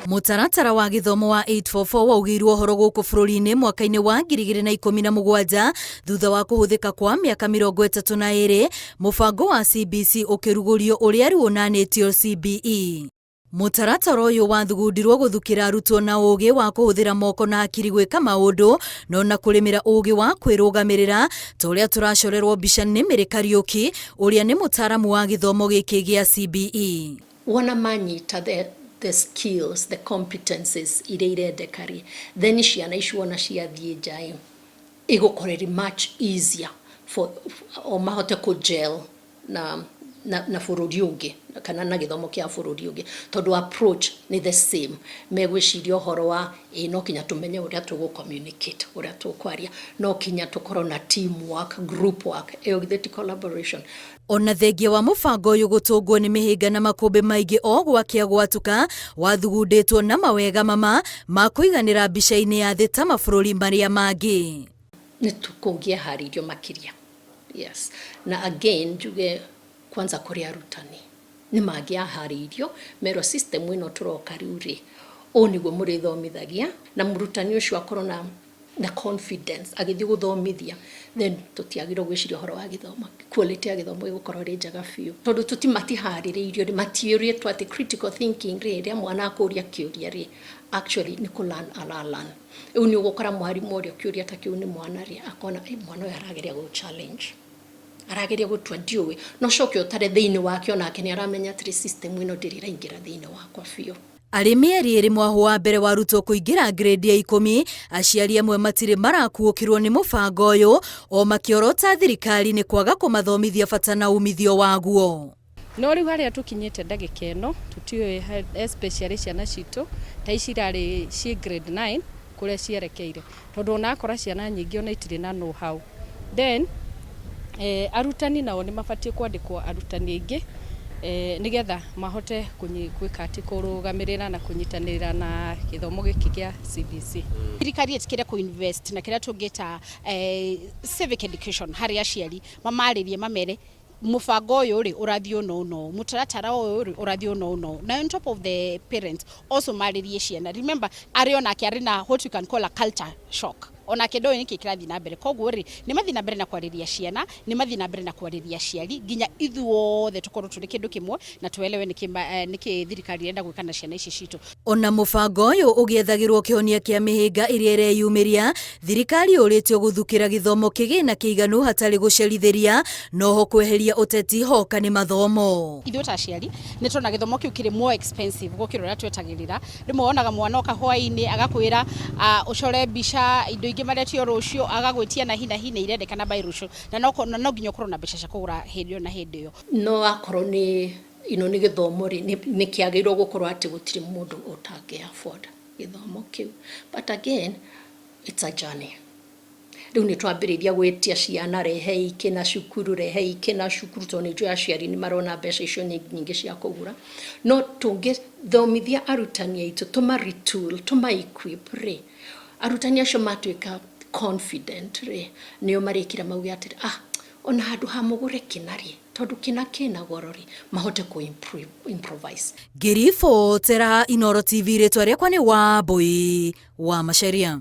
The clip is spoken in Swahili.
Mũtaratara wa gĩthomo wa 844 waugĩirwo horo gũkũ bũrũri-inĩ mwaka-inĩ wa 2017 thutha wa kũhũthĩka kwa mĩaka 32, mũbango wa CBC ũkĩrugũrio ũrĩa rĩu ũnanĩtio CBE. Mũtaratara ũyũ wathugundirwo gũthukĩra arutwo na ũũgĩ wa kũhũthĩra moko na hakiri gwĩka maũndũ no na kũrĩmĩra ũũgĩ wa kwĩrũgamĩrĩra ta ũrĩa tũracorerwo mbica nĩ Mĩrĩ Kariũki ũrĩa nĩ mũtaramu wa gĩthomo gĩkĩ gĩa CBE. Wona manyita the skills, the competences iria irendeka rĩ, then ciana icio ona ciathiĩ nja igũkorwo much easier for o mahote kũgel na bũrũri ũngĩ kana na gĩthomo kĩa bũrũri ũngĩ tondũ approach nĩ the same. Megwĩciria ũhoro wa no kinya tũmenye ũrĩa tũgũ-communicate, ũrĩa tũkwaria, no kinya tũkorwo na teamwork, group work, collaboration. Ona thengia wa mũbango ũyũ gũtũngwo nĩ mĩhĩnga na makũmbĩ maingĩ o gwakĩa gwatuka wathugundĩtwo na mawega ma kũiganĩra mbica-inĩ ya thĩ ta mabũrũri marĩa mangĩ. Nĩ tũkũngĩaharĩirio makĩria. Yes. Na again njuge kwanza kũrĩ arutani nĩ mangĩaharĩirio merwo system ĩno tũroka rĩu rĩ ũũ nĩguo mũrĩthomithagia na mũrutani ũcio akorwo na confidence agĩthiĩ gũthomithia, then tũtiagĩrĩirwo gwĩciria ũhoro wa gĩthomo, quality ya gĩthomo ĩgũkorwo ĩrĩ njega biũ tondũ matiharĩrĩirio rĩ, matiĩrĩtwo atĩ critical thinking rĩ, rĩrĩa mwana akũria kĩũria rĩ actually nĩ kũlearn learn. Rĩu nĩ ũgũkora mwarimũ ũrĩa kĩũria ta kĩu nĩ mwana rĩ akona mwana ũyũ arageria gũ challenge, arageria gũtua ndiũĩ no coke ũtare thĩinĩ wake onake nĩ aramenya atĩ system ĩno ndĩrĩ ĩraingĩra thĩinĩ wakwa biũ. Arĩ mĩeri ĩrĩ mwahũ wa mbere wa arutwo kũingĩra grade ya 10, aciari amwe matirĩ marakuũkĩrwo nĩ mũbango ũyũ o makĩorota thirikari nĩ kwaga kũmathomithia bata na umithio waguo. No rĩu harĩa tũkinyĩte ndagĩka ĩno tũtiũĩ especially ciana citũ ta ici irarĩ ciĩ grade 9 kũrĩa cierekeire tondũ onakora ciana nyingĩ ona itirĩ na know how. Then arutani nao nĩ mabatiĩ kwandĩkwo arutani aingĩ nigetha mahote gwĩka atĩ kũrũgamĩrĩra na kũnyitanĩrĩra na gĩthomo gĩkĩ gĩa CBC. Thirikari ĩtikĩre kũ-invest na kĩrĩa tũngĩta civic education harĩ aciari mamarĩrie mamere mũbango ũyũ rĩ ũrathiĩ ũno mũtaratara ũyũ rĩ ũrathiĩ ũno na on top of the parents also marĩrie ciana. Remember arĩ onake arĩ na what you can call a culture shock. Onake ndoĩ nĩkĩ kĩrathiĩ na mbere, koguo rĩ nĩ mathiĩ na mbere na kwarĩria ciana, nĩ mathiĩ na mbere na kwarĩria aciari nginya ithuothe tũkorwo tũrĩ kĩndũ kĩmwe na tuelewe nĩkĩ thirikari irenda gwĩka na ciana ici citũ. Ona mũbango ũyũ ũgĩethagĩrwo kĩhonia kĩa mĩhĩnga ĩrĩa ĩreyumĩria, thirikari ũrĩtio gũthukĩra gĩthomo kĩgĩna kĩiganu hatarĩ gũcerithĩria noho kweheria ũteti hoka nĩ mathomo. Ithuĩ ta aciari nĩ tũrona gĩthomo kĩu kĩrĩ more expensive gũkĩra ũrĩa twetagĩrĩra. Rĩmwe wonaga mwana oka hwaĩ-inĩ agakwĩra ũcore mbica indo ingĩ maretio rũciũ agagwĩtia na hina irendekana by rũciũ na no nginya ũkorwo na mbeca cia kũgũra hĩndĩ ĩyo na hĩndĩ ĩyo. No akorwo nĩ nĩ gĩthomo rĩ nĩ kĩagĩrĩirwo gũkorwo atĩ gũtirĩ mũndũ ũtangĩ afford gĩthomo kĩu, but again it's a journey. Rĩu nĩ twambĩrĩria gwĩtia ciana rehe iki na cukuru tondũ nĩ njũĩ aciari nĩ marona mbeca icio nyingĩ cia kũgũra, no tũngĩthomithia arutani aitũ tũma-retool tũma-equip rĩ arutani acio matuĩka confident rĩ nĩo marĩkira mauge atĩ ona handũ ha mũgũre kĩna rĩ tondũ kĩna goro rĩ mahote improvise. Ngiribotera Inooro TV rĩtwa rĩakwa nĩ Wambui wa Macharia.